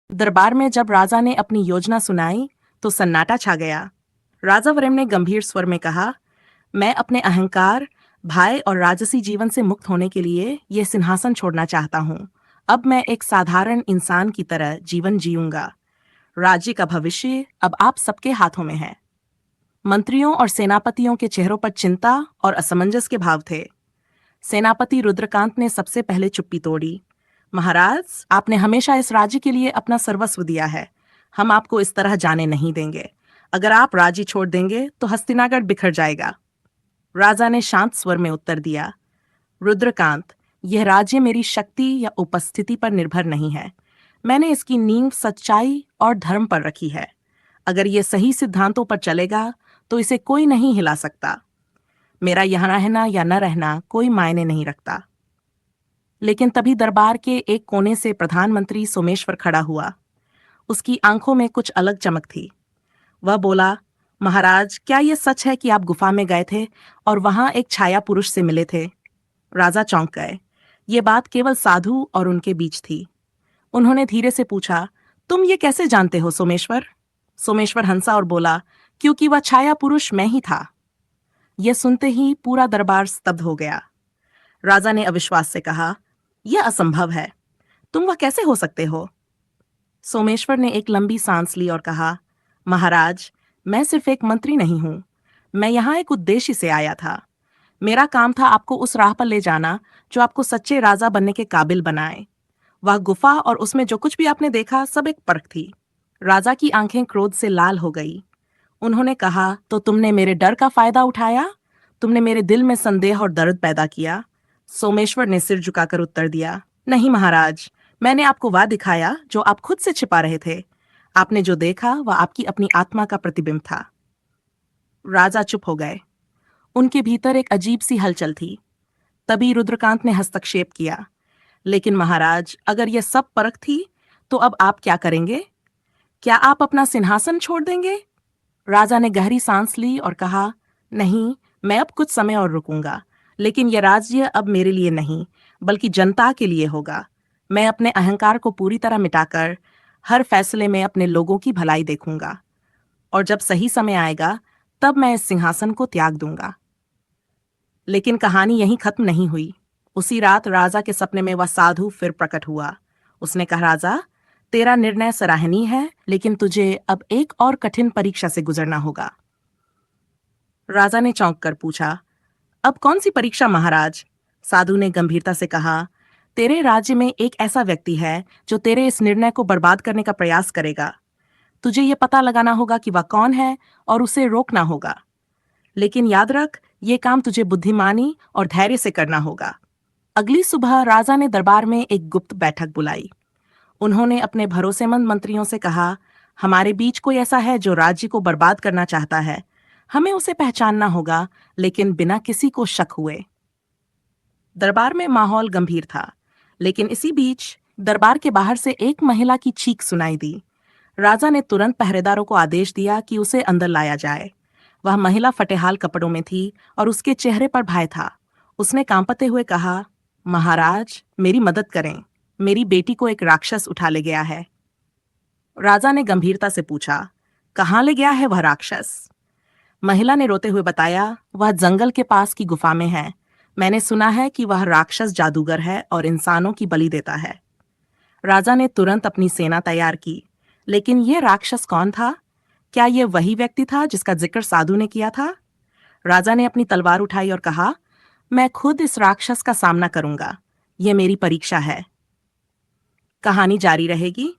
दरबार में जब राजा ने अपनी योजना सुनाई तो सन्नाटा छा गया। राजा वरेम ने गंभीर स्वर में कहा, मैं अपने अहंकार, भय और राजसी जीवन से मुक्त होने के लिए यह सिंहासन छोड़ना चाहता हूँ। अब मैं एक साधारण इंसान की तरह जीवन जीऊंगा। राज्य का भविष्य अब आप सबके हाथों में है। मंत्रियों और सेनापतियों के चेहरों पर चिंता और असमंजस के भाव थे। सेनापति रुद्रकांत ने सबसे पहले चुप्पी तोड़ी। महाराज, आपने हमेशा इस राज्य के लिए अपना सर्वस्व दिया है। हम आपको इस तरह जाने नहीं देंगे। अगर आप राज्य छोड़ देंगे तो हस्तिनागढ़ बिखर जाएगा। राजा ने शांत स्वर में उत्तर दिया, रुद्रकांत, यह राज्य मेरी शक्ति या उपस्थिति पर निर्भर नहीं है। मैंने इसकी नींव सच्चाई और धर्म पर रखी है। अगर यह सही सिद्धांतों पर चलेगा तो इसे कोई नहीं हिला सकता। मेरा यहाँ रहना या न रहना कोई मायने नहीं रखता। लेकिन तभी दरबार के एक कोने से प्रधानमंत्री सोमेश्वर खड़ा हुआ। उसकी आंखों में कुछ अलग चमक थी। वह बोला, महाराज, क्या यह सच है कि आप गुफा में गए थे और वहां एक छाया पुरुष से मिले थे? राजा चौंक गए। ये बात केवल साधु और उनके बीच थी। उन्होंने धीरे से पूछा, तुम ये कैसे जानते हो सोमेश्वर? सोमेश्वर हंसा और बोला, क्योंकि वह छाया पुरुष मैं ही था। यह सुनते ही पूरा दरबार स्तब्ध हो गया। राजा ने अविश्वास से कहा, यह असंभव है। तुम वह कैसे हो सकते हो? सोमेश्वर ने एक लंबी सांस ली और कहा, महाराज, मैं सिर्फ एक मंत्री नहीं हूं। मैं यहां एक उद्देश्य से आया था। मेरा काम था आपको उस राह पर ले जाना जो आपको सच्चे राजा बनने के काबिल बनाए। वह गुफा और उसमें जो कुछ भी आपने देखा सब एक परख थी। राजा की आंखें क्रोध से लाल हो गई। उन्होंने कहा, तो तुमने मेरे डर का फायदा उठाया? तुमने मेरे दिल में संदेह और दर्द पैदा किया? सोमेश्वर ने सिर झुकाकर उत्तर दिया, नहीं महाराज, मैंने आपको वह दिखाया जो आप खुद से छिपा रहे थे। आपने जो देखा वह आपकी अपनी आत्मा का प्रतिबिंब था। राजा चुप हो गए। उनके भीतर एक अजीब सी हलचल थी। तभी रुद्रकांत ने हस्तक्षेप किया, लेकिन महाराज, अगर यह सब परख थी तो अब आप क्या करेंगे? क्या आप अपना सिंहासन छोड़ देंगे? राजा ने गहरी सांस ली और कहा, नहीं, मैं अब कुछ समय और रुकूंगा। लेकिन यह राज्य अब मेरे लिए नहीं, बल्कि जनता के लिए होगा। मैं अपने अहंकार को पूरी तरह मिटाकर हर फैसले में अपने लोगों की भलाई देखूंगा। और जब सही समय आएगा तब मैं इस सिंहासन को त्याग दूंगा। लेकिन कहानी यहीं खत्म नहीं हुई। उसी रात राजा के सपने में वह साधु फिर प्रकट हुआ। उसने कहा, राजा, तेरा निर्णय सराहनीय है, लेकिन तुझे अब एक और कठिन परीक्षा से गुजरना होगा। राजा ने चौंक कर पूछा, अब कौन सी परीक्षा महाराज? साधु ने गंभीरता से कहा, तेरे राज्य में एक ऐसा व्यक्ति है जो तेरे इस निर्णय को बर्बाद करने का प्रयास करेगा। तुझे यह पता लगाना होगा कि वह कौन है और उसे रोकना होगा। लेकिन याद रख, ये काम तुझे बुद्धिमानी और धैर्य से करना होगा। अगली सुबह राजा ने दरबार में एक गुप्त बैठक बुलाई। उन्होंने अपने भरोसेमंद मंत्रियों से कहा, हमारे बीच कोई ऐसा है जो राज्य को बर्बाद करना चाहता है। हमें उसे पहचानना होगा, लेकिन बिना किसी को शक हुए। दरबार में माहौल गंभीर था, लेकिन इसी बीच दरबार के बाहर से एक महिला की चीख सुनाई दी। राजा ने तुरंत पहरेदारों को आदेश दिया कि उसे अंदर लाया जाए। वह महिला फटेहाल कपड़ों में थी और उसके चेहरे पर भय था। उसने कांपते हुए कहा, महाराज, मेरी मदद करें। मेरी बेटी को एक राक्षस उठा ले गया है। राजा ने गंभीरता से पूछा, कहाँ ले गया है वह राक्षस? महिला ने रोते हुए बताया, वह जंगल के पास की गुफा में है। मैंने सुना है कि वह राक्षस जादूगर है और इंसानों की बलि देता है। राजा ने तुरंत अपनी सेना तैयार की। लेकिन यह राक्षस कौन था? क्या यह वही व्यक्ति था जिसका जिक्र साधु ने किया था? राजा ने अपनी तलवार उठाई और कहा, मैं खुद इस राक्षस का सामना करूंगा। यह मेरी परीक्षा है। कहानी जारी रहेगी।